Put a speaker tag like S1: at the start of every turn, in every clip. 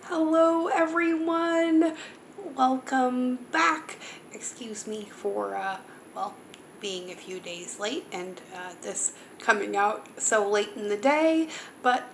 S1: Hello everyone, welcome back. Excuse me for, being a few days late and this coming out so late in the day, but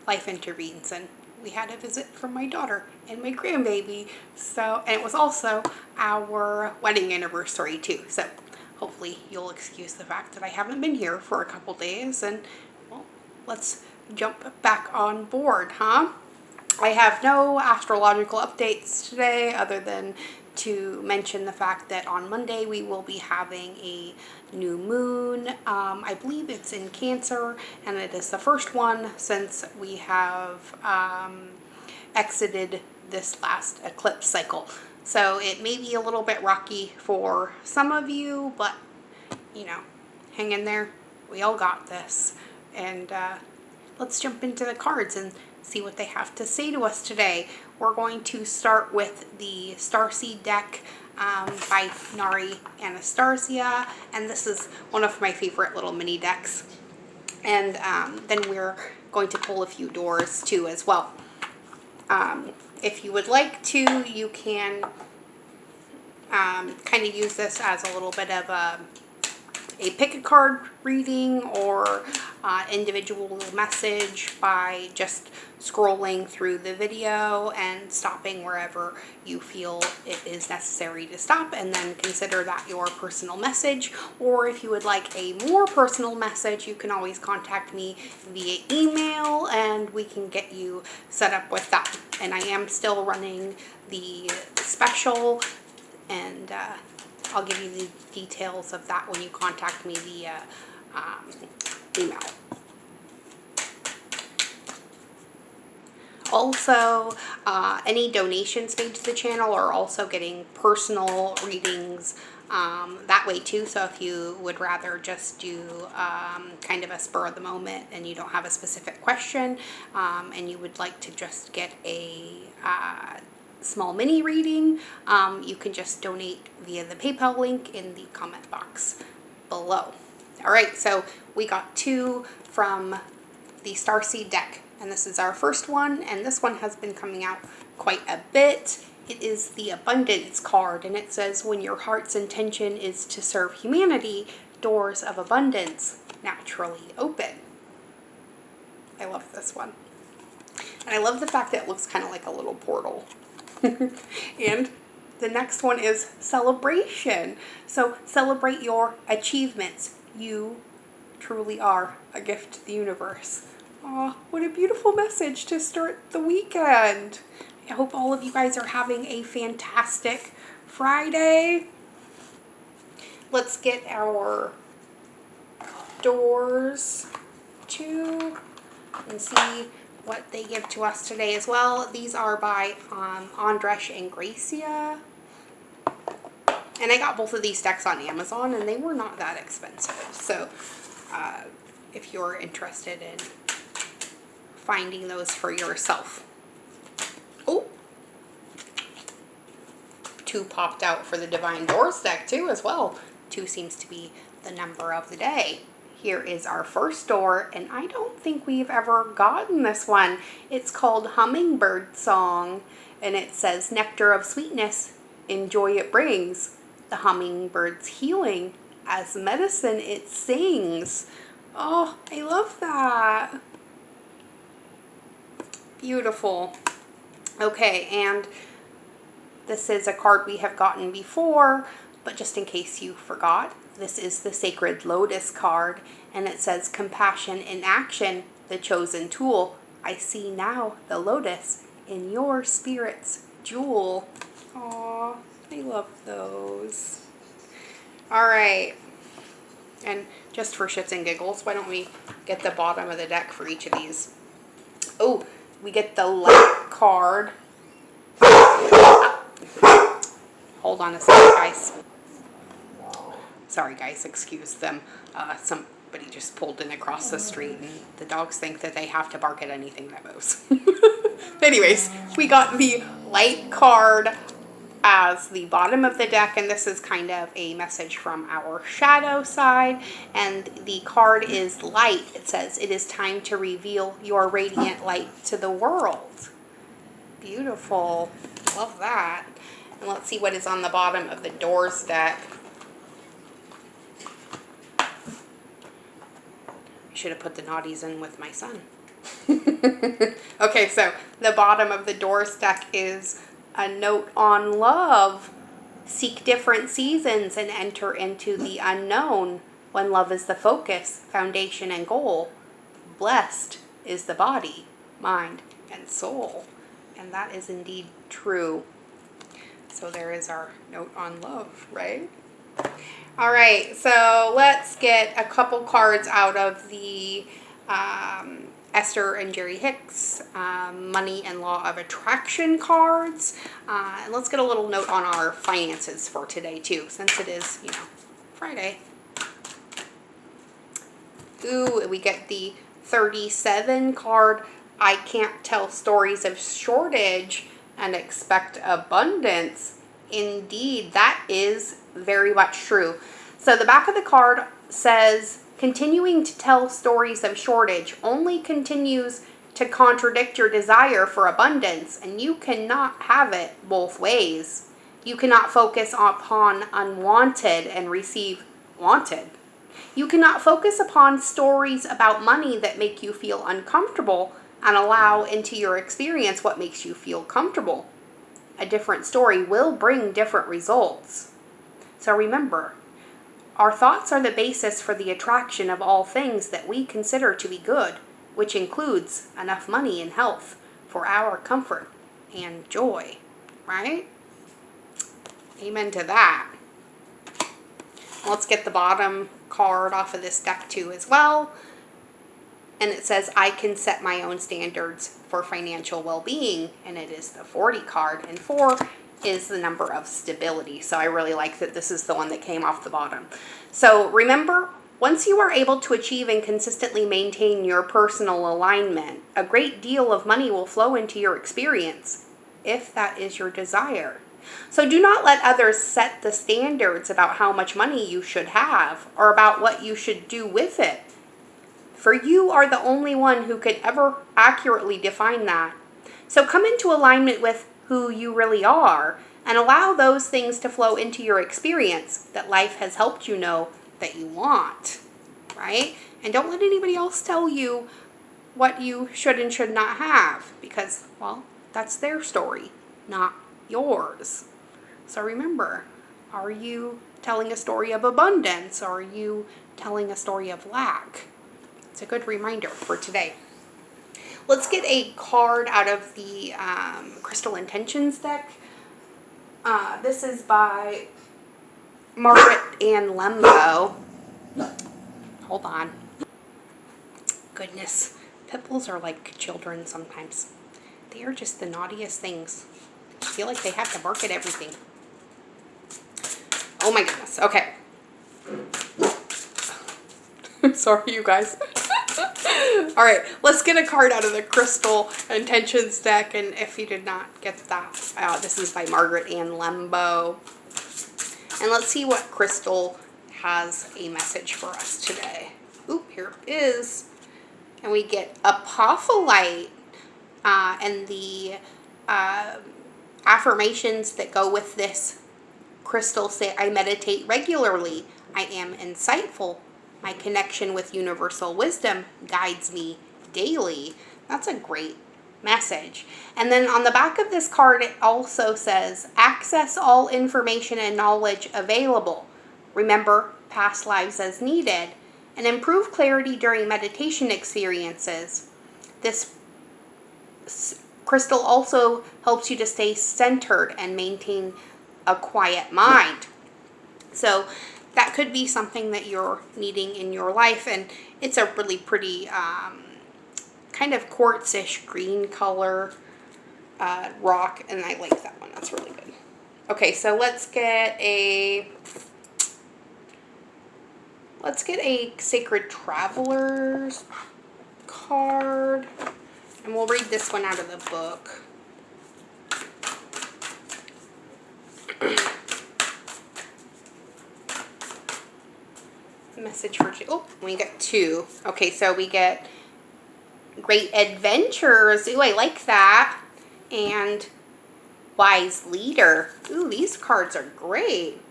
S1: life intervenes and we had a visit from my daughter and my grandbaby, and it was also our wedding anniversary too, so hopefully you'll excuse the fact that I haven't been here for a couple days and, well, let's jump back on board, huh? I have no astrological updates today other than to mention the fact that on Monday we will be having a new moon. I believe it's in Cancer, and it is the first one since we have exited this last eclipse cycle. So it may be a little bit rocky for some of you, but hang in there. We all got this. And let's jump into the cards and see what they have to say to us today. We're going to start with the Starseed deck by Nari Anastasia, and this is one of my favorite little mini decks. And then we're going to pull a few doors too as well. If you would like to, you can kind of use this as a little bit of a pick a card reading or individual message by just scrolling through the video and stopping wherever you feel it is necessary to stop, and then consider that your personal message. Or if you would like a more personal message, you can always contact me via email and we can get you set up with that. And I am still running the special, and I'll give you the details of that when you contact me via email. Also, any donations made to the channel are also getting personal readings that way too. So if you would rather just do kind of a spur of the moment and you don't have a specific question, and you would like to just get a small mini reading, you can just donate via the PayPal link in the comment box below. All right, so we got two from the Starseed deck, and this is our first one, and this one has been coming out quite a bit. It is the Abundance card, and it says, when your heart's intention is to serve humanity, doors of abundance naturally open. I love this one. And I love the fact that it looks kind of like a little portal. And the next one is celebration. So celebrate your achievements. You truly are a gift to the universe. Oh, what a beautiful message to start the weekend. I hope all of you guys are having a fantastic Friday. Let's get our doors too and see what they give to us today as well. These are by Andresh and Gracia. And I got both of these decks on Amazon and they were not that expensive. So if you're interested in finding those for yourself. Oh, two popped out for the Divine Doors deck too as well. 2 seems to be the number of the day. Here is our first door, and I don't think we've ever gotten this one. It's called Hummingbird Song, and it says, nectar of sweetness, enjoy it brings. The hummingbird's healing, as medicine it sings. Oh, I love that. Beautiful. Okay, and this is a card we have gotten before, but just in case you forgot, this is the Sacred Lotus card, and it says, compassion in action, the chosen tool. I see now the lotus in your spirit's jewel. Aw, I love those. All right, and just for shits and giggles, why don't we get the bottom of the deck for each of these? Oh, we get the light card. Hold on a second, guys. Sorry guys, excuse them. Somebody just pulled in across the street and the dogs think that they have to bark at anything that moves. Anyways, we got the light card as the bottom of the deck, and this is kind of a message from our shadow side, and the card is light. It says, it is time to reveal your radiant light to the world. Beautiful. Love that. And let's see what is on the bottom of the Doors deck. I should have put the naughties in with my son. Okay, so the bottom of the Doors deck is a note on love. Seek different seasons and enter into the unknown when love is the focus, foundation, and goal. Blessed is the body, mind, and soul. And that is indeed true. So there is our note on love, right? All right, so let's get a couple cards out of the Esther and Jerry Hicks Money and Law of Attraction cards. And let's get a little note on our finances for today, too, since it is, Friday. Ooh, we get the 37 card. I can't tell stories of shortage and expect abundance. Indeed, that is very much true. So the back of the card says, continuing to tell stories of shortage only continues to contradict your desire for abundance, and you cannot have it both ways. You cannot focus upon unwanted and receive wanted. You cannot focus upon stories about money that make you feel uncomfortable and allow into your experience what makes you feel comfortable. A different story will bring different results. So remember, our thoughts are the basis for the attraction of all things that we consider to be good, which includes enough money and health for our comfort and joy, right? Amen to that. Let's get the bottom card off of this deck too as well. And it says, I can set my own standards for financial well-being. And it is the 40 card. And 4 is the number of stability. So I really like that this is the one that came off the bottom. So remember, once you are able to achieve and consistently maintain your personal alignment, a great deal of money will flow into your experience, if that is your desire. So do not let others set the standards about how much money you should have or about what you should do with it. For you are the only one who could ever accurately define that. So come into alignment with who you really are and allow those things to flow into your experience that life has helped you know that you want, right? And don't let anybody else tell you what you should and should not have because, well, that's their story, not yours. So remember, are you telling a story of abundance or are you telling a story of lack? It's a good reminder for today. Let's get a card out of the Crystal Intentions deck. This is by Margaret Ann Lembo. Hold on. Goodness, pit bulls are like children sometimes. They are just the naughtiest things. I feel like they have to bark at everything. Oh my goodness. Okay. Sorry, you guys. All right, let's get a card out of the Crystal Intentions deck. And if you did not get that, this is by Margaret Ann Lembo. And let's see what Crystal has a message for us today. Oop, here it is. And we get Apophyllite. And the affirmations that go with this crystal say, I meditate regularly. I am insightful. My connection with universal wisdom guides me daily. That's a great message. And then on the back of this card, it also says, access all information and knowledge available. Remember past lives as needed. And improve clarity during meditation experiences. This crystal also helps you to stay centered and maintain a quiet mind. So that could be something that you're needing in your life. And it's a really pretty kind of quartzish green color rock. And I like that one. That's really good. Okay, so let's get a Sacred Travelers card. And we'll read this one out of the book. Message for two. Oh, we get 2. Okay, so we get great adventures. Ooh, I like that. and Wise Leader. Ooh, these cards are great.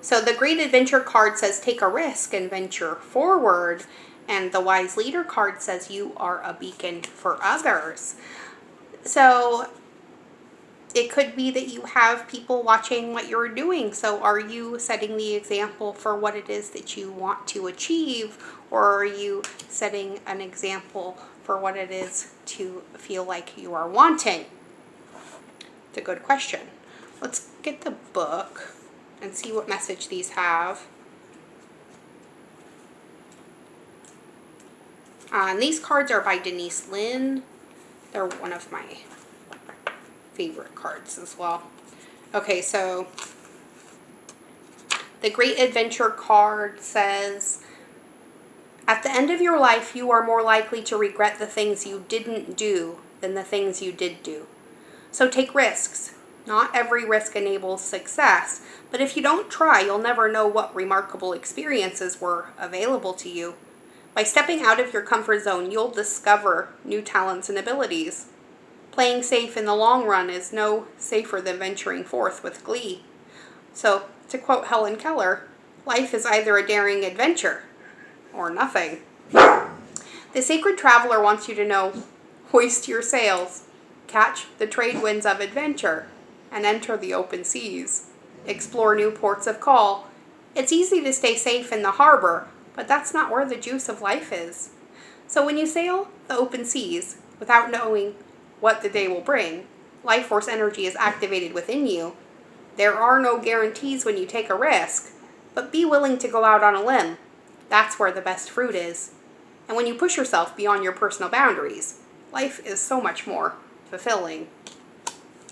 S1: So the Great Adventure card says take a risk and venture forward. And the Wise Leader card says you are a beacon for others. So it could be that you have people watching what you're doing. So are you setting the example for what it is that you want to achieve? Or are you setting an example for what it is to feel like you are wanting? It's a good question. Let's get the book and see what message these have. And these cards are by Denise Lynn. They're one of my favorite cards as well. Okay, so the Great Adventure card says, at the end of your life, you are more likely to regret the things you didn't do than the things you did do. So take risks. Not every risk enables success, but if you don't try, you'll never know what remarkable experiences were available to you. By stepping out of your comfort zone, you'll discover new talents and abilities. Playing safe in the long run is no safer than venturing forth with glee. So, to quote Helen Keller, life is either a daring adventure or nothing. The Sacred Traveler wants you to know, hoist your sails, catch the trade winds of adventure, and enter the open seas. Explore new ports of call. It's easy to stay safe in the harbor, but that's not where the juice of life is. So when you sail the open seas without knowing what the day will bring, life force energy is activated within you. There are no guarantees when you take a risk, but be willing to go out on a limb. That's where the best fruit is. And when you push yourself beyond your personal boundaries, life is so much more fulfilling.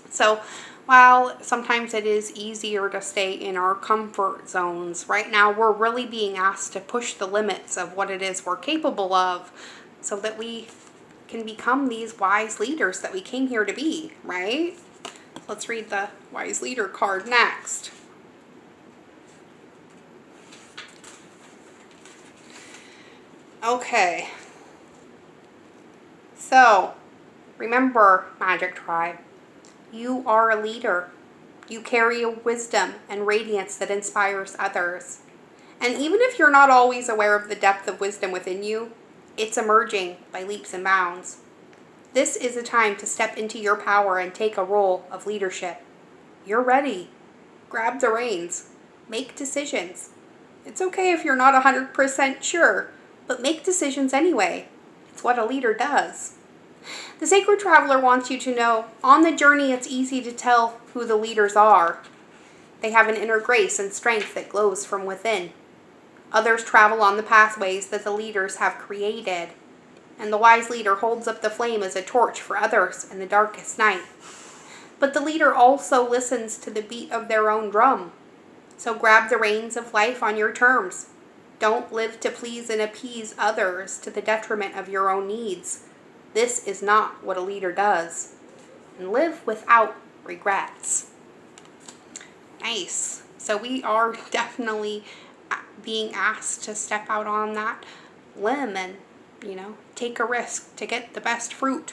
S1: So while sometimes it is easier to stay in our comfort zones, right now we're really being asked to push the limits of what it is we're capable of so that we can become these wise leaders that we came here to be, right? Let's read the Wise Leader card next. Okay. So, remember, Magic Tribe, you are a leader. You carry a wisdom and radiance that inspires others. And even if you're not always aware of the depth of wisdom within you, it's emerging by leaps and bounds. This is a time to step into your power and take a role of leadership. You're ready. Grab the reins. Make decisions. It's okay if you're not 100% sure, but make decisions anyway. It's what a leader does. The Sacred Traveler wants you to know, on the journey it's easy to tell who the leaders are. They have an inner grace and strength that glows from within. Others travel on the pathways that the leaders have created, and the wise leader holds up the flame as a torch for others in the darkest night. But the leader also listens to the beat of their own drum. So grab the reins of life on your terms. Don't live to please and appease others to the detriment of your own needs. This is not what a leader does. And live without regrets. Nice. So we are definitely being asked to step out on that limb and, take a risk to get the best fruit.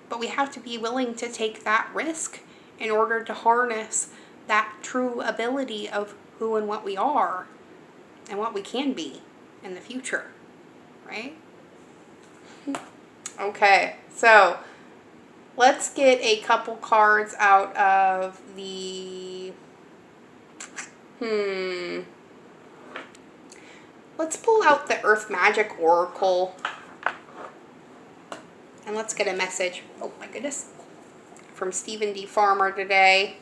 S1: But we have to be willing to take that risk in order to harness that true ability of who and what we are and what we can be in the future, right? Okay, so let's get a couple cards out of the, let's pull out the Earth Magic Oracle and let's get a message, oh my goodness, from Stephen D. Farmer today.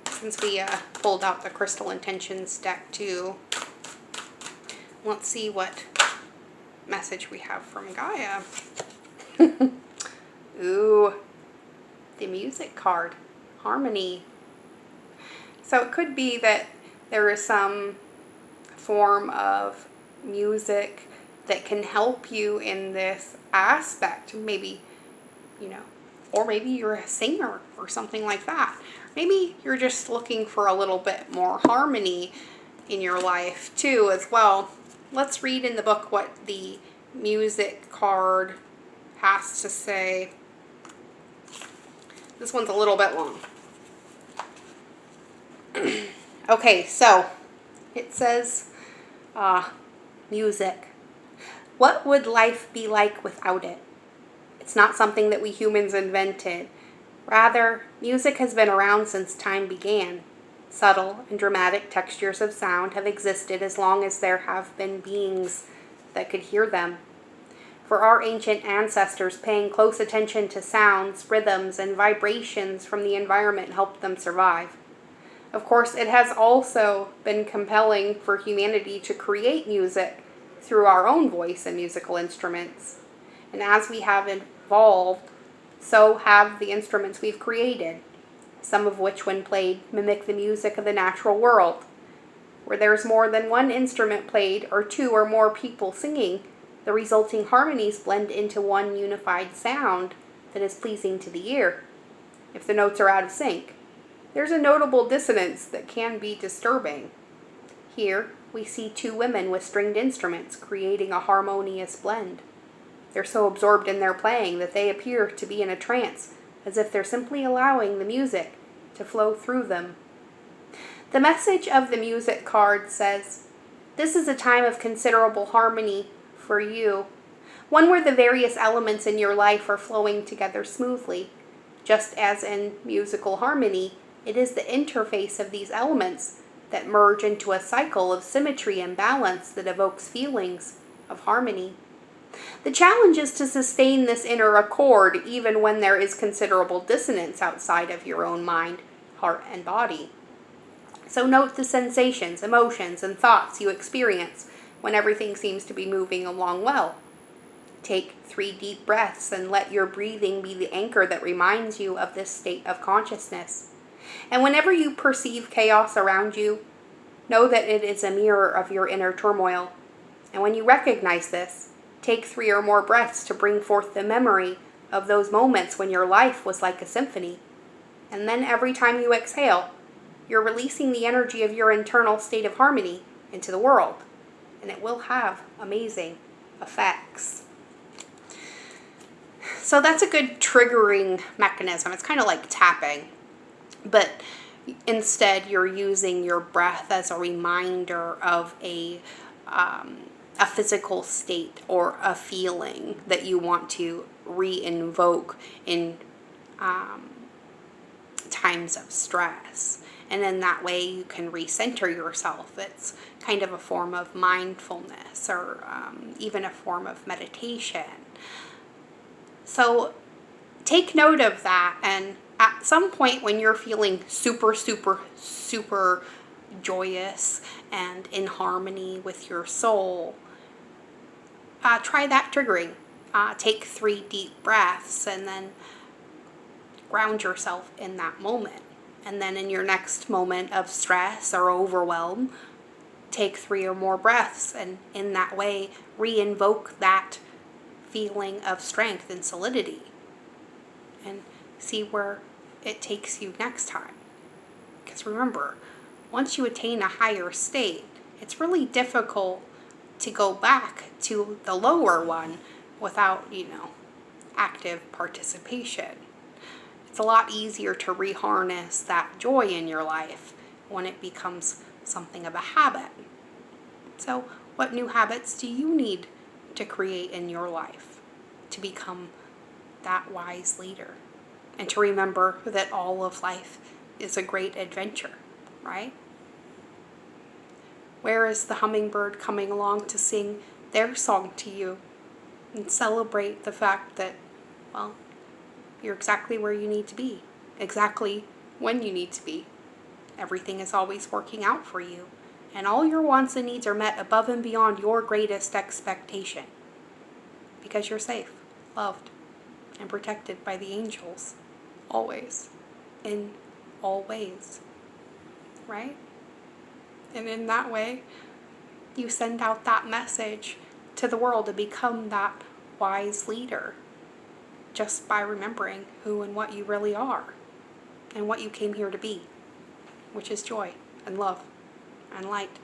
S1: Since we pulled out the Crystal Intentions deck too. Let's see what message we have from Gaia. Ooh, the music card, harmony. So it could be that there is some form of music that can help you in this aspect. Maybe, or maybe you're a singer or something like that. Maybe you're just looking for a little bit more harmony in your life too as well. Let's read in the book what the music card has to say, this one's a little bit long. Okay, so it says, music. What would life be like without it? It's not something that we humans invented. Rather, music has been around since time began. Subtle and dramatic textures of sound have existed as long as there have been beings that could hear them. For our ancient ancestors, paying close attention to sounds, rhythms, and vibrations from the environment helped them survive. Of course, it has also been compelling for humanity to create music through our own voice and musical instruments. And as we have evolved, so have the instruments we've created, some of which, when played, mimic the music of the natural world. Where there's more than one instrument played or two or more people singing, the resulting harmonies blend into one unified sound that is pleasing to the ear. If the notes are out of sync, there's a notable dissonance that can be disturbing. Here, we see two women with stringed instruments creating a harmonious blend. They're so absorbed in their playing that they appear to be in a trance, as if they're simply allowing the music to flow through them. The message of the music card says, "This is a time of considerable harmony for you, one where the various elements in your life are flowing together smoothly. Just as in musical harmony, it is the interface of these elements that merge into a cycle of symmetry and balance that evokes feelings of harmony. The challenge is to sustain this inner accord even when there is considerable dissonance outside of your own mind, heart, and body. So note the sensations, emotions, and thoughts you experience when everything seems to be moving along well. Take 3 deep breaths and let your breathing be the anchor that reminds you of this state of consciousness. And whenever you perceive chaos around you, know that it is a mirror of your inner turmoil. And when you recognize this, take 3 or more breaths to bring forth the memory of those moments when your life was like a symphony. And then every time you exhale, you're releasing the energy of your internal state of harmony into the world. And it will have amazing effects." So that's a good triggering mechanism. It's kind of like tapping, but instead you're using your breath as a reminder of a physical state or a feeling that you want to re-invoke in times of stress. And in that way you can recenter yourself. It's kind of a form of mindfulness or even a form of meditation. So take note of that, and at some point when you're feeling super, super, super joyous and in harmony with your soul, try that triggering. Take 3 deep breaths and then ground yourself in that moment. And then in your next moment of stress or overwhelm, take 3 or more breaths, and in that way re-invoke that feeling of strength and solidity, and see where it takes you next time. Because remember, once you attain a higher state, it's really difficult to go back to the lower one without, active participation. It's a lot easier to reharness that joy in your life when it becomes something of a habit. So, what new habits do you need to create in your life to become that wise leader? And to remember that all of life is a great adventure, right? Where is the hummingbird coming along to sing their song to you and celebrate the fact that, well, you're exactly where you need to be, exactly when you need to be. Everything is always working out for you, and all your wants and needs are met above and beyond your greatest expectation, because you're safe, loved, and protected by the angels, always, in all ways, right? And in that way, you send out that message to the world to become that wise leader, just by remembering who and what you really are, and what you came here to be, which is joy and love and light,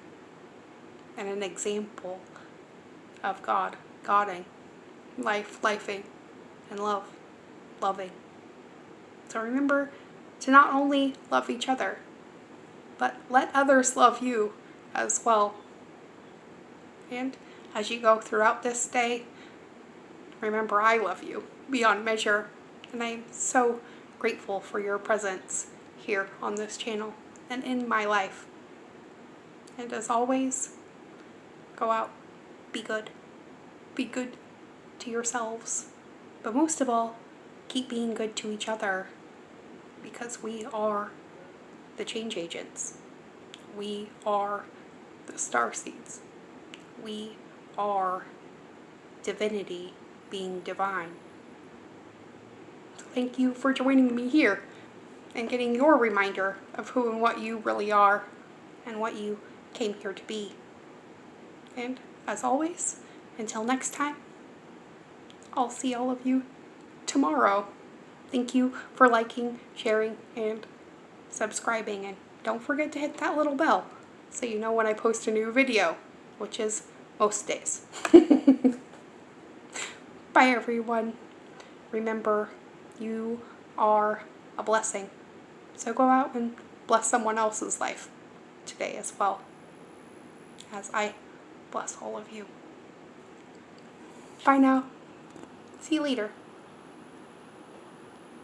S1: and an example of God, Godding, lifing, and loving. So remember to not only love each other, but let others love you as well. And as you go throughout this day, remember I love you beyond measure, and I am so grateful for your presence here on this channel and in my life. And as always, go out, be good to yourselves, but most of all, keep being good to each other, because we are the change agents. We are the starseeds. We are divinity being divine. So thank you for joining me here and getting your reminder of who and what you really are and what you came here to be. And as always, until next time, I'll see all of you tomorrow. Thank you for liking, sharing, and subscribing. And don't forget to hit that little bell so you know when I post a new video, which is most days. Bye, everyone. Remember, you are a blessing. So go out and bless someone else's life today as well, as I bless all of you. Bye now. See you later.